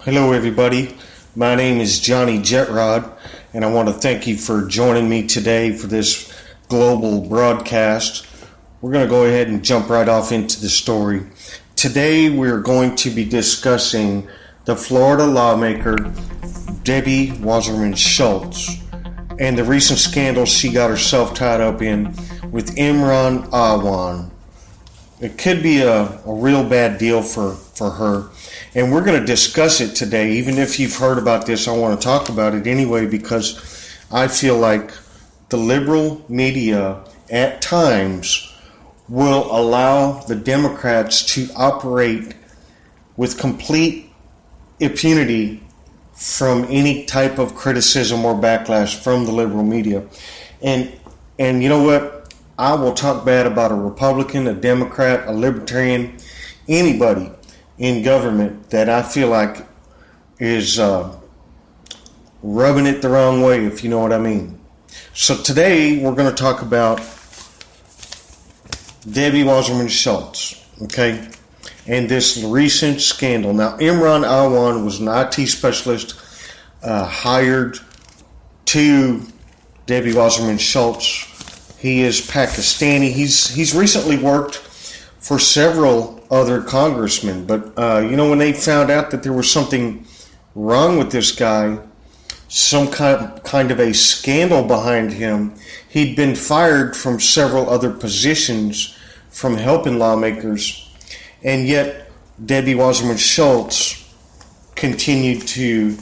Hello, everybody. My name is Johnny Jetrod, and I want to thank you for joining me today for this global broadcast. We're going to go ahead and jump right off into the story. Today, we're going to be discussing the Florida lawmaker Debbie Wasserman Schultz and the recent scandal she got herself tied up in with Imran Awan. It could be a real bad deal for her. And we're going to discuss it today. Even if you've heard about this, I want to talk about it anyway because I feel like the liberal media at times will allow the Democrats to operate with complete impunity from any type of criticism or backlash from the liberal media. And you know what? I will talk bad about a Republican, a Democrat, a Libertarian, anybody in government that I feel like is rubbing it the wrong way, if you know what I mean. So today we're going to talk about Debbie Wasserman Schultz, okay, and this recent scandal. Now, Imran Awan was an IT specialist hired to Debbie Wasserman Schultz. He is Pakistani. He's recently worked for several other congressmen, but when they found out that there was something wrong with this guy, some kind of a scandal behind him, he'd been fired from several other positions from helping lawmakers, and yet Debbie Wasserman Schultz continued to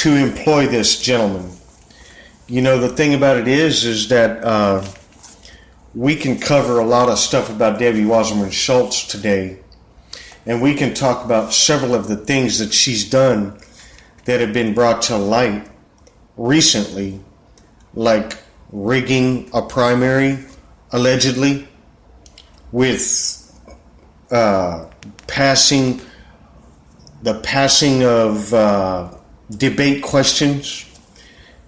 employ this gentleman. You know, the thing about it is that we can cover a lot of stuff about Debbie Wasserman Schultz today, and we can talk about several of the things that she's done that have been brought to light recently, like rigging a primary, allegedly, with passing of debate questions,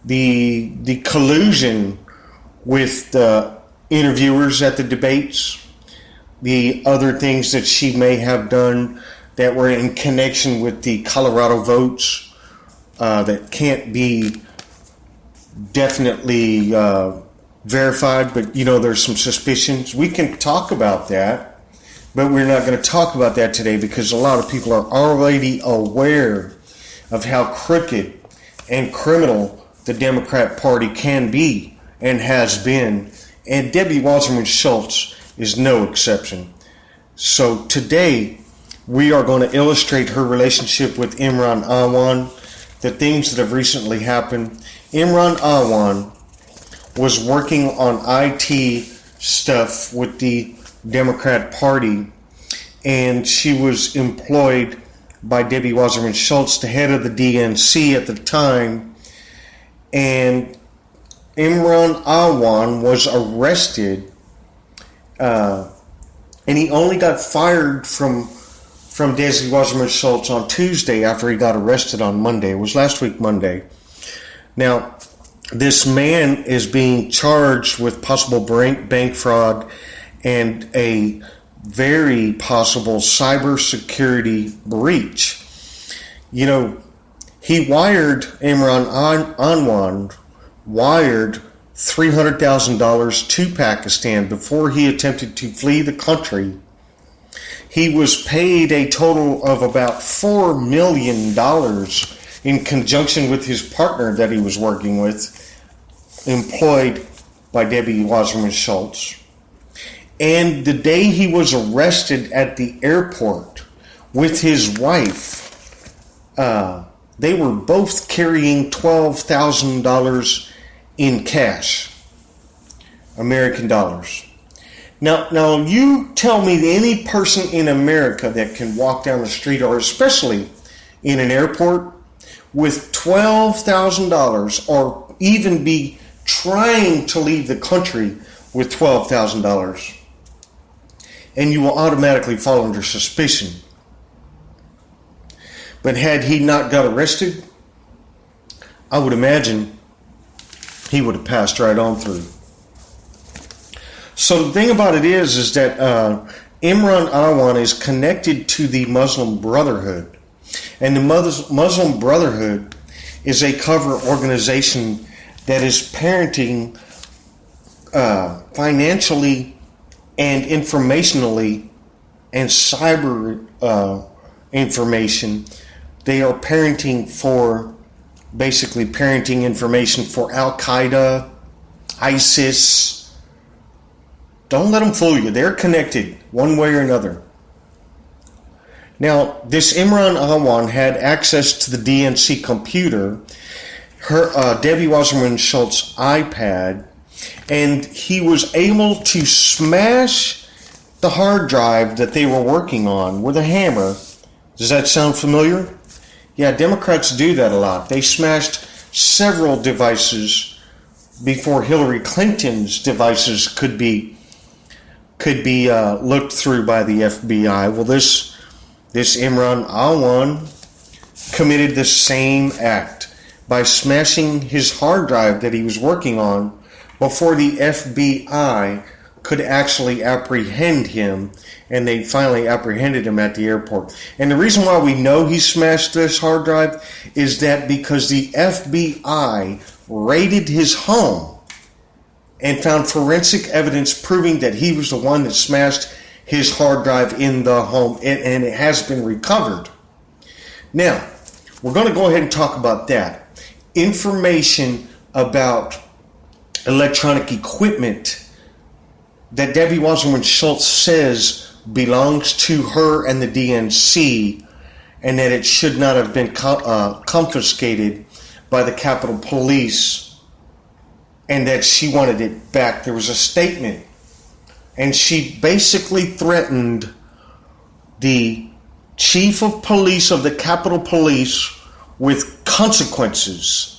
the collusion with the interviewers at the debates, the other things that she may have done that were in connection with the Colorado votes that can't be definitely verified, but there's some suspicions. We can talk about that, but we're not going to talk about that today because a lot of people are already aware of how crooked and criminal the Democrat Party can be and has been, and Debbie Wasserman Schultz is no exception. So today, we are going to illustrate her relationship with Imran Awan, the things that have recently happened. Imran Awan was working on IT stuff with the Democrat Party, and she was employed by Debbie Wasserman Schultz, the head of the DNC at the time, and Imran Awan was arrested, and he only got fired from Debbie Wasserman Schultz on Tuesday after he got arrested on Monday. It was last week Monday. Now, this man is being charged with possible bank fraud and a very possible cybersecurity breach. He wired Imran Awan wired $300,000 to Pakistan before he attempted to flee the country. He was paid a total of about $4 million in conjunction with his partner that he was working with, employed by Debbie Wasserman Schultz. And the day he was arrested at the airport with his wife, they were both carrying $12,000 in cash, American dollars. Now you tell me any person in America that can walk down the street, or especially in an airport, with $12,000 or even be trying to leave the country with $12,000, and you will automatically fall under suspicion. But had he not got arrested, I would imagine he would have passed right on through. So the thing about it is that Imran Awan is connected to the Muslim Brotherhood. And the Muslim Brotherhood is a cover organization that is parenting financially and informationally and cyber information. They are basically parenting information for Al-Qaeda, ISIS. Don't let them fool you. They're connected one way or another. Now, this Imran Awan had access to the DNC computer, Debbie Wasserman Schultz's iPad, and he was able to smash the hard drive that they were working on with a hammer. Does that sound familiar? Yeah, Democrats do that a lot. They smashed several devices before Hillary Clinton's devices could be looked through by the FBI. Well, this Imran Awan committed the same act by smashing his hard drive that he was working on before the FBI could actually apprehend him, and they finally apprehended him at the airport. And the reason why we know he smashed this hard drive is that because the FBI raided his home and found forensic evidence proving that he was the one that smashed his hard drive in the home, and it has been recovered. Now, we're going to go ahead and talk about that. Information about electronic equipment that Debbie Wasserman Schultz says belongs to her and the DNC, and that it should not have been confiscated by the Capitol Police, and that she wanted it back. There was a statement, and she basically threatened the chief of police of the Capitol Police with consequences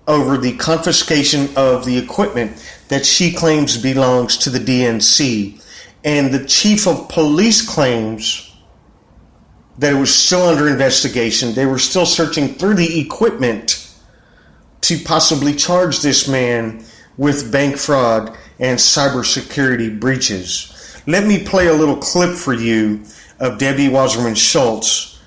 over the confiscation of the equipment that she claims belongs to the DNC. And the chief of police claims that it was still under investigation. They were still searching through the equipment to possibly charge this man with bank fraud and cybersecurity breaches. Let me play a little clip for you of Debbie Wasserman Schultz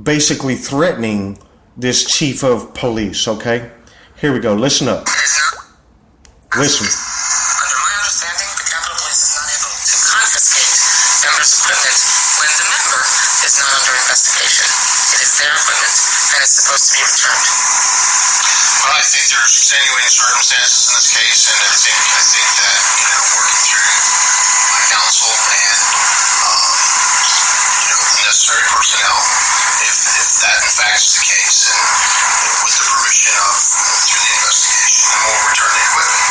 basically threatening this chief of police, okay? Here we go. Listen up. Listen. Under my understanding, the Capitol Police is not able to confiscate members' equipment when the member is not under investigation. It is their equipment, and it's supposed to be returned. Well, I think there's extenuating circumstances in this case, and I think that, working through my counsel and, the necessary personnel, if that in fact is the case, and with the permission of, through the investigation, then we'll return the equipment.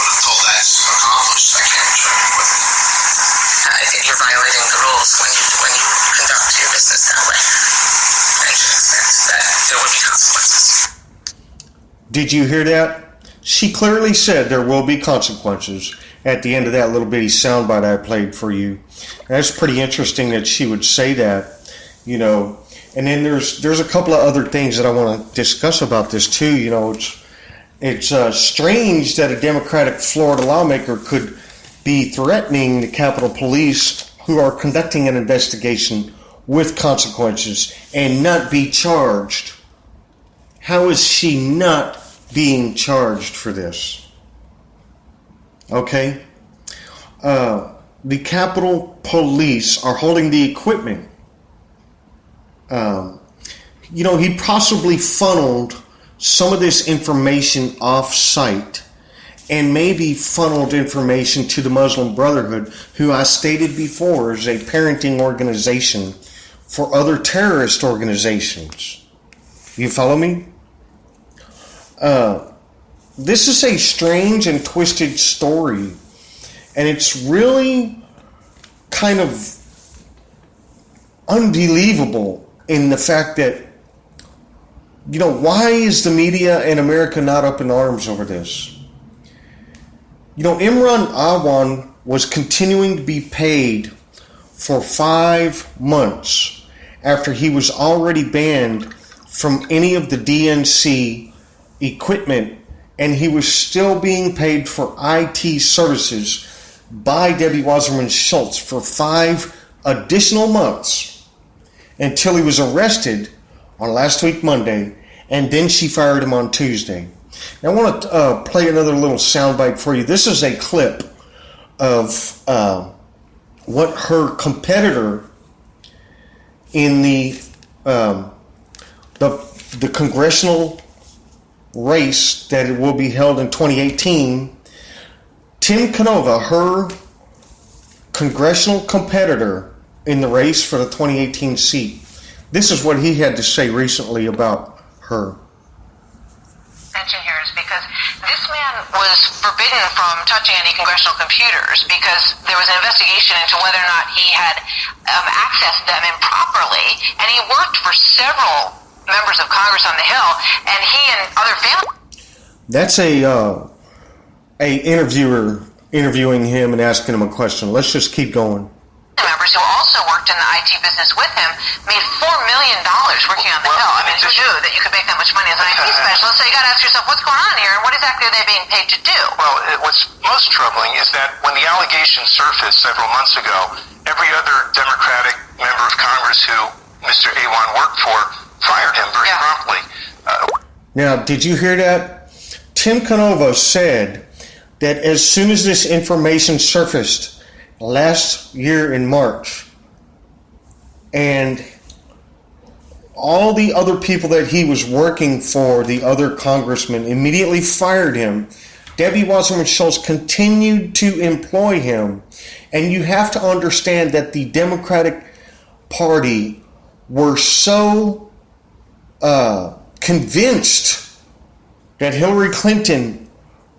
But until that's accomplished, I can't return the equipment. I think you're violating the rules when you conduct your business that way. I should expect that there will be consequences. Did you hear that? She clearly said there will be consequences at the end of that little bitty soundbite I played for you. That's pretty interesting that she would say that, And then there's a couple of other things that I want to discuss about this too. It's strange that a Democratic Florida lawmaker could be threatening the Capitol Police, who are conducting an investigation, with consequences and not be charged. How is she not being charged for this? Okay. The Capitol Police are holding the equipment. He possibly funneled some of this information off-site and maybe funneled information to the Muslim Brotherhood, who I stated before is a parenting organization for other terrorist organizations. You follow me? This is a strange and twisted story, and it's really kind of unbelievable in the fact that, why is the media in America not up in arms over this? Imran Awan was continuing to be paid for 5 months after he was already banned from any of the DNC equipment, and he was still being paid for IT services by Debbie Wasserman Schultz for 5 additional months until he was arrested on last week Monday, and then she fired him on Tuesday. Now, I want to play another little soundbite for you. This is a clip of what her competitor in the congressional race that it will be held in 2018, Tim Canova, her congressional competitor in the race for the 2018 seat. This is what he had to say recently about her. Attention here is because this man was forbidden from touching any congressional computers because there was an investigation into whether or not he had accessed them improperly, and he worked for several members of Congress on the Hill, and he and other family. That's a interviewer interviewing him and asking him a question. Let's just keep going. Members who also worked in the IT business with him made $4 million working on the Hill. I mean, who knew that you could make that much money as an IT specialist? So you got to ask yourself, what's going on here, and what exactly are they being paid to do? Well, what's most troubling is that when the allegations surfaced several months ago, every other Democratic member of Congress who Mr. Awan worked for fired him very promptly. Now, did you hear that? Tim Canova said that as soon as this information surfaced last year in March, and all the other people that he was working for, the other congressmen, immediately fired him. Debbie Wasserman Schultz continued to employ him. And you have to understand that the Democratic Party were so convinced that Hillary Clinton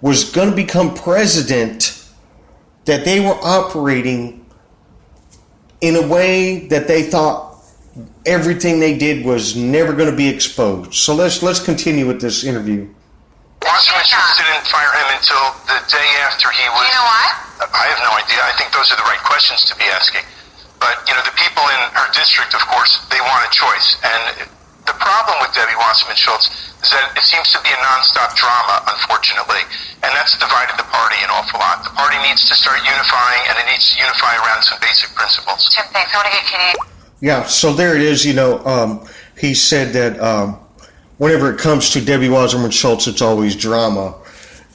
was going to become president that they were operating in a way that they thought everything they did was never going to be exposed. So let's continue with this interview. Wasserman Schultz didn't fire him until the day after he was... Do you know why? I have no idea. I think those are the right questions to be asking. But, the people in her district, of course, they want a choice. And the problem with Debbie Wasserman Schultz is that it seems to be a nonstop drama, unfortunately. And that's divided the party an awful lot. The party needs to start unifying, and it needs to unify around some basic principles. Tim, thanks. I want to get Katie. Yeah, so there it is. He said that whenever it comes to Debbie Wasserman Schultz, it's always drama.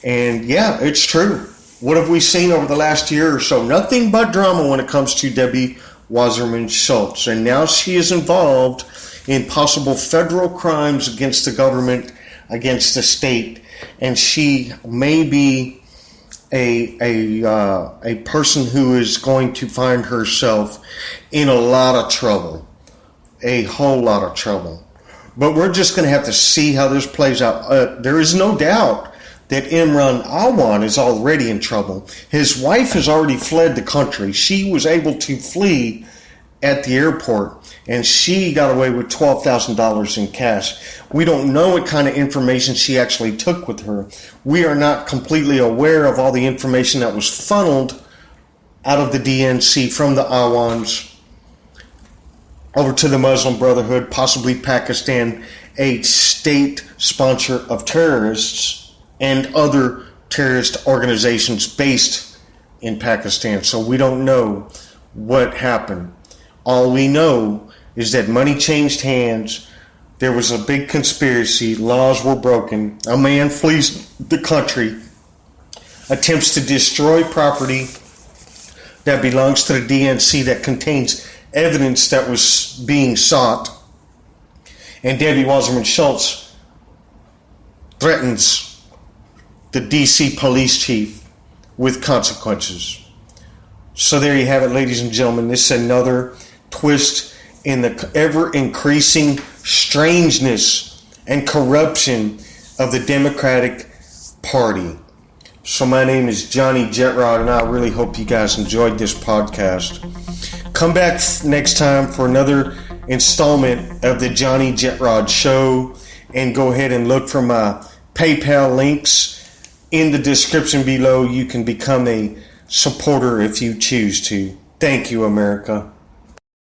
And yeah, it's true. What have we seen over the last year or so? Nothing but drama when it comes to Debbie Wasserman Schultz. And now she is involved in possible federal crimes against the government, against the state. And she may be a person who is going to find herself in a lot of trouble. A whole lot of trouble. But we're just going to have to see how this plays out. There is no doubt that Imran Awan is already in trouble. His wife has already fled the country. She was able to flee at the airport, and she got away with $12,000 in cash. We don't know what kind of information she actually took with her. We are not completely aware of all the information that was funneled out of the DNC from the Awans over to the Muslim Brotherhood, possibly Pakistan, a state sponsor of terrorists and other terrorist organizations based in Pakistan. So we don't know what happened. All we know is that money changed hands. There was a big conspiracy. Laws were broken. A man flees the country, attempts to destroy property that belongs to the DNC that contains evidence that was being sought. And Debbie Wasserman Schultz threatens the DC police chief with consequences. So there you have it, ladies and gentlemen. This is another twist in the ever-increasing strangeness and corruption of the Democratic Party. So my name is Johnny Jetrod, and I really hope you guys enjoyed this podcast. Come back next time for another installment of the Johnny Jetrod Show, and go ahead and look for my PayPal links in the description below. You can become a supporter if you choose to. Thank you, America.